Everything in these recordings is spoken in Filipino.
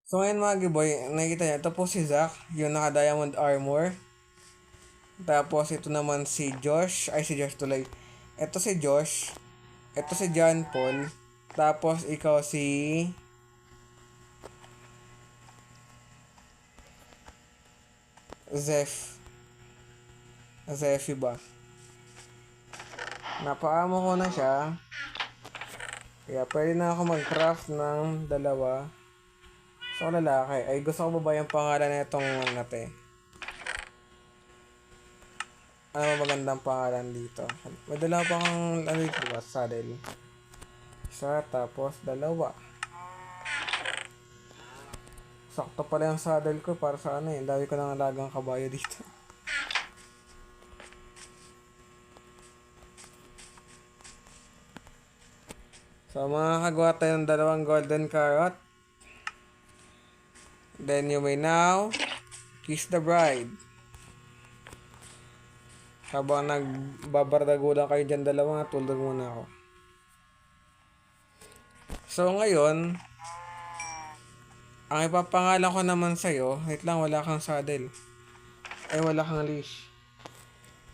So ngayon mga giboy, nakikita niyo, ito po si Zack, yung naka-diamond armor. Tapos ito naman si Josh, ay si Josh tuloy. Ito si Josh, ito si John Paul. Tapos ikaw si Zeph. Zephy ba? Napaamo ko na siya. Kaya pwede na ako mag-craft ng dalawa. So lalaki, ay gusto ko ba ba yung pangalan na itong nate? Ano ba magandang pangalan dito? May dalawa pa akong ano dito ba? Saddle. Isa, tapos dalawa. Sakto pala yung saddle ko para sa ano eh. Dami ko nang alagang kabayo dito. So makakagawa tayo ng dalawang golden carrot. Then you may now kiss the bride. Habang nagbabardagulan kayo dyan dalawa, tulog muna ako. So ngayon, ang ipapangalan ko naman sa'yo, wait lang, wala kang saddle. Ay, wala kang leash.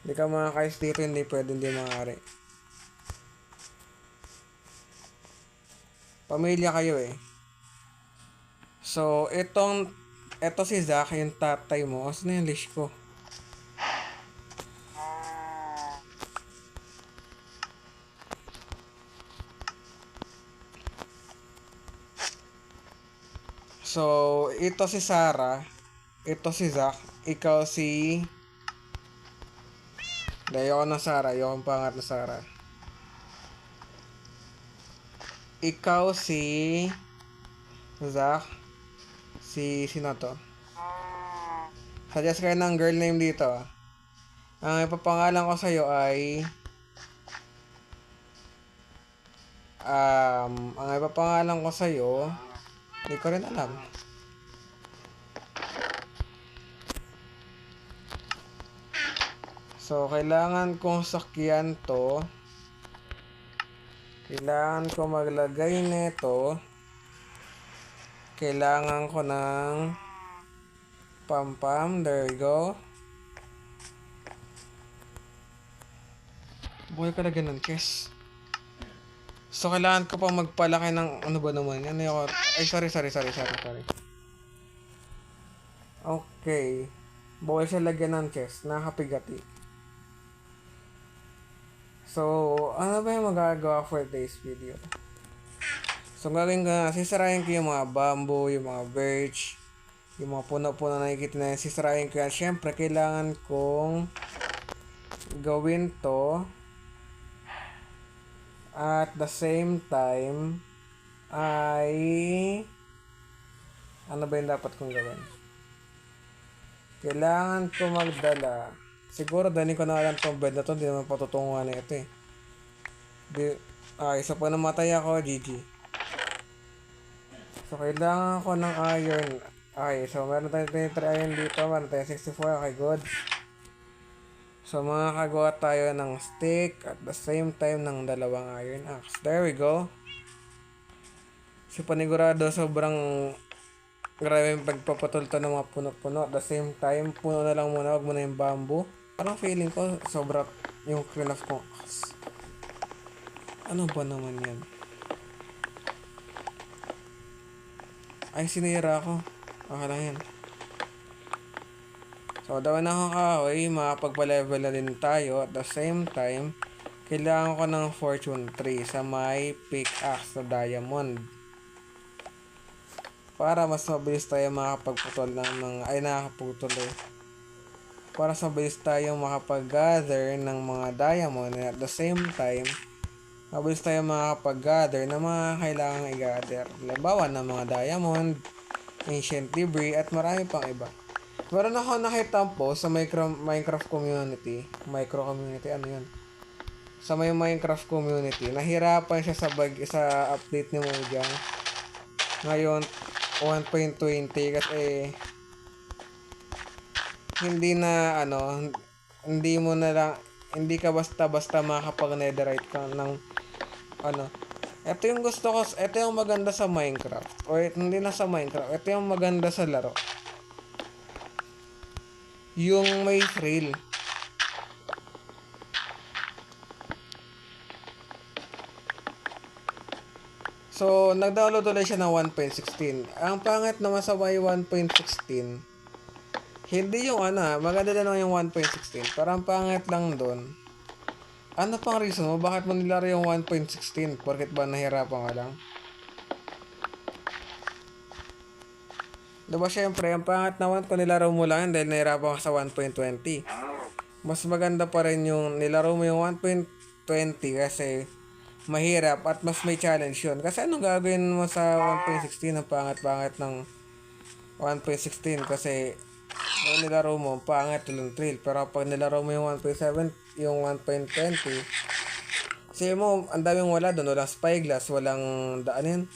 Hindi ka makakais dito, hindi pwede, hindi maaari. Pamilya kayo eh. So, ito si Zack, yung tatay mo. Asa na yung leash ko? So, ito si Sarah. Ito si Zack. Ikaw si... Ayoko na Sarah. Ayoko ang pangat na Sarah. Ikaw si... Zack. Sino to? Suggest kayo ng girl name dito. Ang ipapangalan ko sa'yo ay... ang ipapangalan ko sa'yo... Hindi ko rin alam. So, kailangan kong sakyan to. Kailangan ko maglagay nito. Kailangan ko ng pam-pam. There we go. Buhay ka na ganun, Kes. So, kailangan ko pa magpalaki ng ano ba naman. Ano yung... Ay, sorry. Okay. Buhay siya lagyan ng chest. Nakapigati. So, ano ba yung magagawa for today's video? So, gagawin ko na, sisirahin ko yung mga bamboo, yung mga birch, yung mga puno-puno na nakikita na yun, sisirahin ko yan. Siyempre, kailangan kong gawin to at the same time ay ano ba yung dapat kong gawin? Kailangan ko magdala. Siguro dali ko na alam tong bed na to, hindi naman patutunguhan na ito eh. So pag namatay ako, GG. So kailangan ko ng iron. Okay, so meron tayong 23 iron dito, meron tayong 64, okay good. So makakagawa tayo ng stick at the same time ng dalawang iron axe. There we go. So panigurado sobrang grabe yung pagpapatol to ng mga puno-puno. At the same time, puno na lang muna, wag mo na yung bamboo. Parang feeling ko, sobra yung craft kong axe. Ano ba naman yan? Ay, sinira ako. Okay lang yan. So, daw na ako kahoy, makapagpa-level na din tayo. At the same time, kailangan ko ng fortune 3 sa may pickaxe na diamond. Para mas mabilis tayo makapagputol ng mga... Ay, nakakaputol eh. Para mas mabilis tayo makapag-gather ng mga diamond. And at the same time, mabilis tayo makapag-gather ng mga kailangang i-gather. Halimbawa ng mga diamond, ancient debris, at marami pang iba. Meron ako nakita po sa Minecraft community. Micro community, ano yun? Sa may Minecraft community, nahirapan siya sa update ni Mojang. Ngayon, 1.20 kasi hindi na hindi mo na lang, hindi ka basta-basta makakapag-netherite ka ng Ito yung gusto ko, ito yung maganda sa Minecraft. O hindi na sa Minecraft, ito yung maganda sa laro. Yung may thrill. So, nag-download ulit siya ng 1.16. Ang pangit naman sa may 1.16, hindi yung maganda din naman yung 1.16. Parang pangit lang doon. Ano pang reason mo? Bakit mo nilaro yung 1.16? Porket ba nahirapan ka lang? Diba syempre, ang pangit naman kung nilaro mo lang dahil nahirapan ka sa 1.20. Mas maganda pa rin yung nilaro mo yung 1.20 kasi mahirap at mas may challenge yun. Kasi anong gagawin mo sa 1.16? Ang pangit-pangit ng 1.16 kasi kung nilaro mo, pangit yung thrill. Pero pag nilaro mo yung 1.7, yung 1.20, kasi mo, ang daming wala doon. Walang spyglass, walang daanin,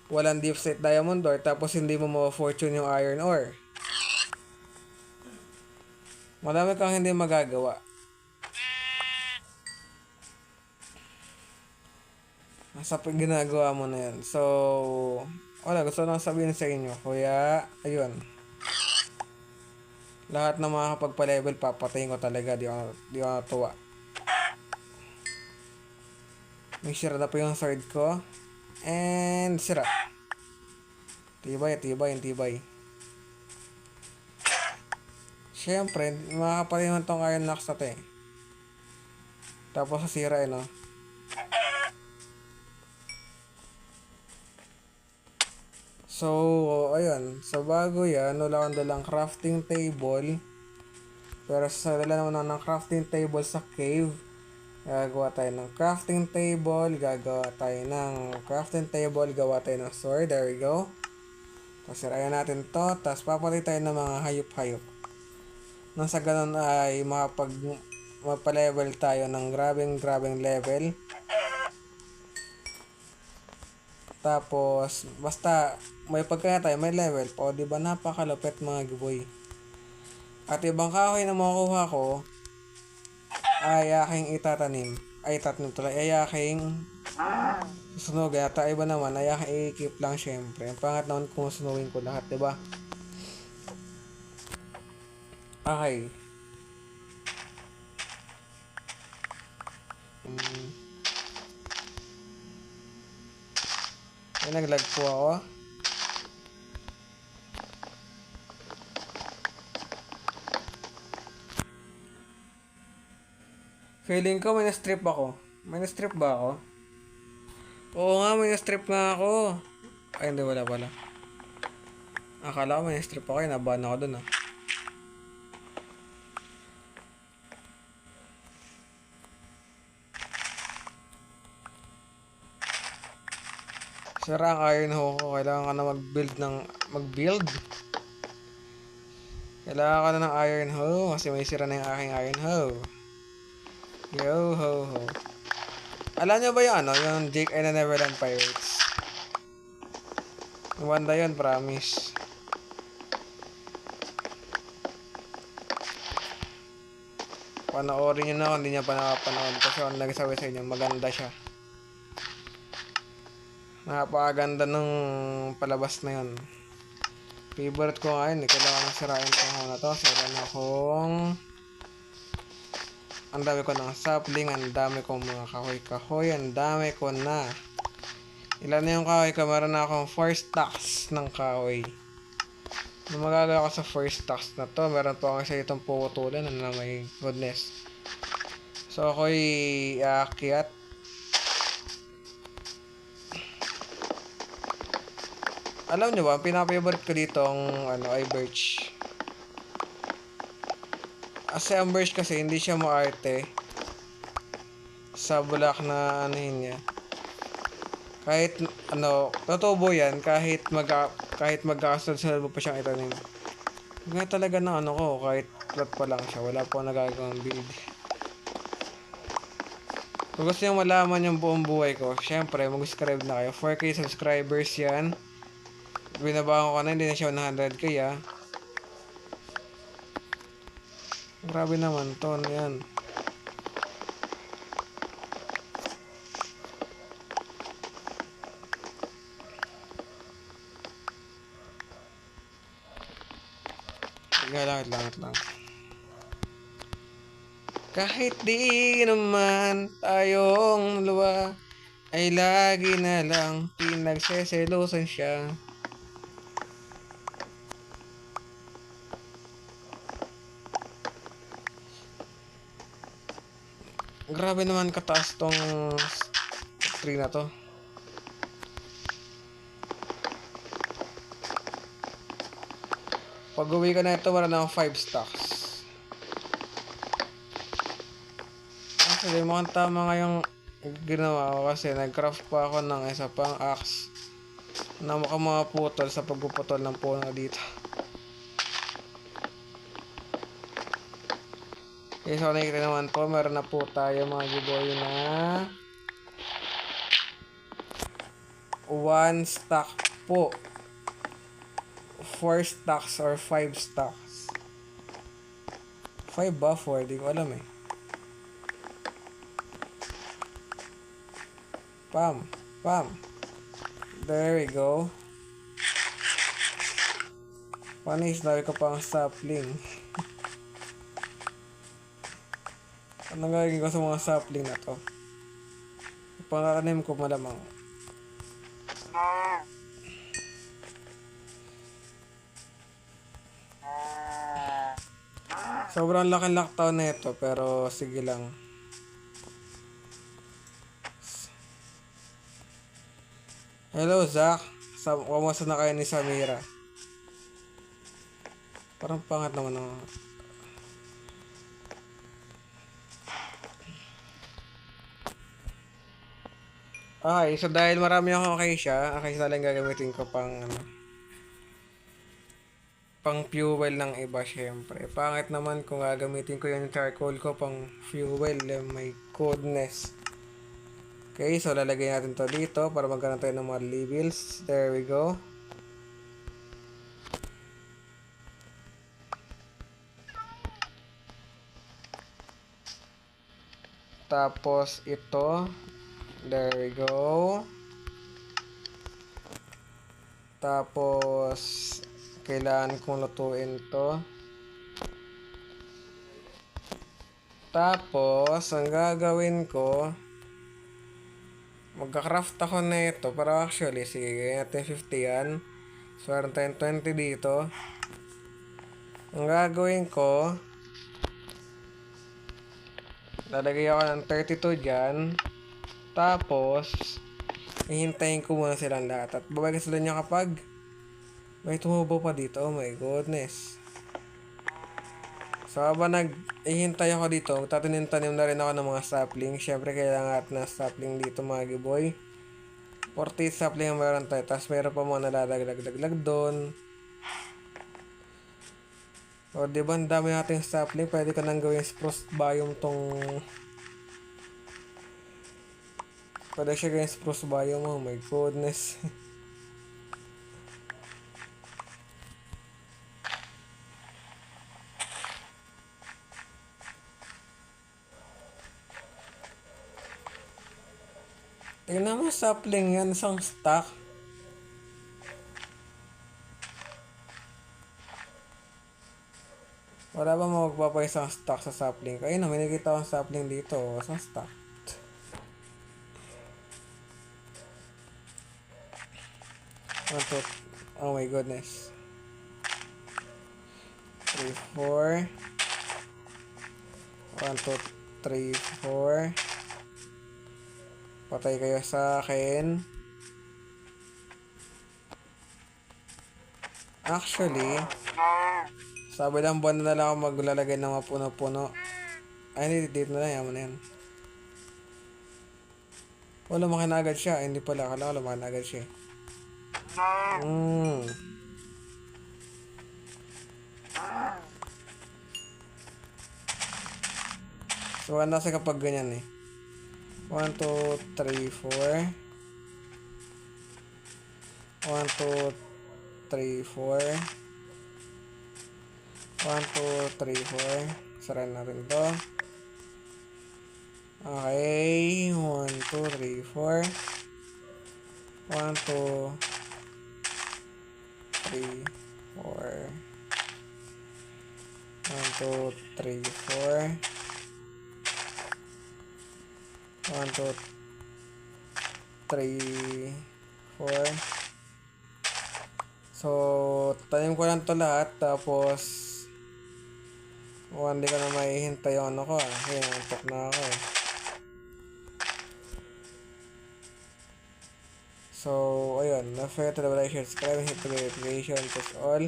walang deep set diamond ore, tapos hindi mo ma-fortune yung iron ore. Marami kang hindi magagawa. Sa ginagawa mo na yan. So, wala, gusto lang sabihin sa inyo. Kuya, ayun. Lahat ng mga kapagpa-level, papatayin ko talaga. Di ako natuwa. May sira na po yung sword ko. And sira. Tibay. Siyempre, makakapatayin mo tong iron axe natin. Tapos sira no? So, ayun. So, bago yan, wala akong dalang crafting table. Pero sa dala naman ng crafting table sa cave, gagawa tayo ng crafting table, gawa tayo ng sword, there we go. Tapos sirayan natin to, tapos papatay tayo ng mga hayop-hayop. Nang sa ganun ay mapa-level tayo ng grabing level. Tapos, basta may pagkaya tayo, may level po, di ba napakalupit mga giboy. At ibang kahoy na makukuha ko, ay aking itatanim. Ay aking susunog. At iba naman, ay aking i-keep lang syempre. Ang pangat naman kung sunugin ko lahat, di ba? Okay. Ay, naglag po ako. Feeling ko may na-strip ako. May na-strip ba ako? Oo nga, may na-strip nga ako. Ay, hindi, wala pala. Akala ko may na-strip ako, nabahan ako dun Sira ang iron hoe ko. Kailangan ka na mag-build. Kailangan ka na ng iron hoe kasi may sira na yung aking iron hoe. Yo ho ho. Alam nyo ba yung Jake and the Neverland Pirates? Yung banda yun, promise. Panoorin nyo na kung hindi nyo pa nakapanood kasi ako nagsabi sa inyo, maganda siya. Napakaganda ng palabas na yun. Favorite ko nga yun, kailangan sirain ko na to. Sira na akong... Ang dami ko ng sapling, ang dami kong mga kahoy-kahoy, ang dami ko na. Ilan na yung kahoy ko? Meron na akong 4 stacks ng kahoy. Ano magagawa ko sa 4 stacks na to? Meron pa ako isa itong putulan na may goodness. So ako'y aakyat. Alam nyo ba, ang pinaka-favorite ko dito ay birch. Kasi ang birch kasi hindi siya maarte sa bulak na niya. Kahit totoo yan, kahit magkakasunod-sunod mo pa siyang itanim. Kaya talaga na ko, kahit plot pa lang siya, wala po nagagawang build. Kung gusto nyo malaman yung buong buhay ko, syempre mag-subscribe na kayo. 4K subscribers yan. Binabago ko na, hindi na siya 100K Grabe naman to, yan. Langit lang. Kahit di naman tayong dalawa ay lagi na lang pinagseselosan siya. Grabe naman kataas tong tree na to. Pag uwi ko na ito, wala na akong 5 stacks. Actually, mukhang tama nga yung ginawa ko kasi nag-craft pa ako ng isa pang axe na makamaputol sa pagpuputol ng puno dito. Okay, so nakikita naman po, meron na po tayo mga giboy na 1 stack po. 4 stacks or 5 stacks. 5 ba? 4? Di ko alam eh. Pam. There we go. Panis, dami ko pang sapling. Anong gagawin ko sa mga sapling na to? Pangakanim ko malamang. Sobrang laki lockdown na ito, pero sige lang. Hello, Zach. Kamusta na kayo ni Samira? Parang pangat naman ang... Okay, so dahil marami akong acacia lang gagamitin ko pang pang fuel ng iba, syempre. Pangit naman kung gagamitin ko yung charcoal ko pang fuel, my goodness. Okay, so lalagay natin to dito para magkaroon tayo ng mga levels. There we go. Tapos ito. There we go. Tapos kailangan kong lutuin to. Tapos ang gagawin ko, magka-craft ako na ito. Pero actually, sige, gawin natin 50 yan. So, meron tayong 20 dito. Ang gagawin ko, lalagay ako ng 32 dyan. Tapos, hihintayin ko muna silang lahat. At babalik sila niya kapag may tumubo pa dito. Oh my goodness. So, habang naghihintay ako dito, tatanim-tanim na rin ako ng mga sapling. Siyempre, kailangan natin ng sapling dito mga giboy. 40 sapling ang meron tayo. Tapos, meron pa mga nalalaglag doon. O, diba, ang dami nating sapling. Pwede ko nang gawin spruce biome tong... Pwede siya gawin spruce biome. Oh my goodness. Tingnan mo sapling yan, isang stack. Wala ba magpapa isang stack sa sapling? Ayun na, may nakita akong sapling dito. Isang stack. Oh my goodness. 3, 4. 1, 2, 3, 4. Patay kayo sa akin. Actually, sabi lang buwan na lang ako maglalagay ng mga puno-puno. Ay, hindi, dito na lang. Yaman na yan. Wala lumaki na agad siya. Ay, hindi pala. Akala ko lumaki na agad siya. So, ano kasi kapag ganyan eh. 1, 2, 3, 4. 1, 2, 3, 4. 1, 2, 3, 4. Sarayin natin to. Okay. 1, 2, 3, 4. 1, 2, 3, 4. 1, 2, 3, 4. 1, 2, 3, 4. 1, 2, 3, 4. So, tanim ko lang to lahat. Tapos, hindi ko na mahihintay yung ano ko kasi nantok na ako eh. So, ayun. Don't forget to like, share, subscribe, and hit the notification. That's all.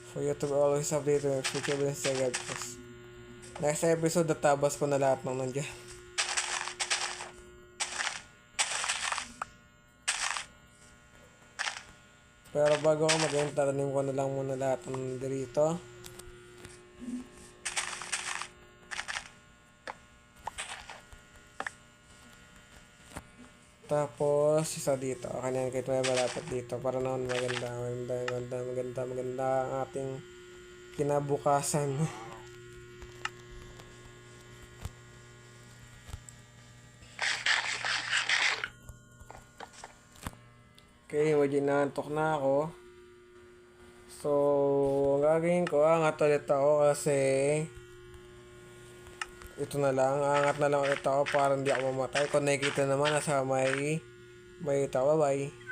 For you to be always updated with future videos. Next episode, natabas ko na lahat ng nandiyan. Pero bago ako mag-end, tatanim ko na lang muna lahat ng dito. Tapos, isa dito. Kanyan kahit may malapit dito. Para naman maganda ang ating kinabukasan. Okay, medyo naantok na ako. So, ang gagawin ko, angat ulit ako kasi ito na lang, angat na lang ulit ako para hindi ako mamatay. Kung nakikita naman, nasa may tao, bye.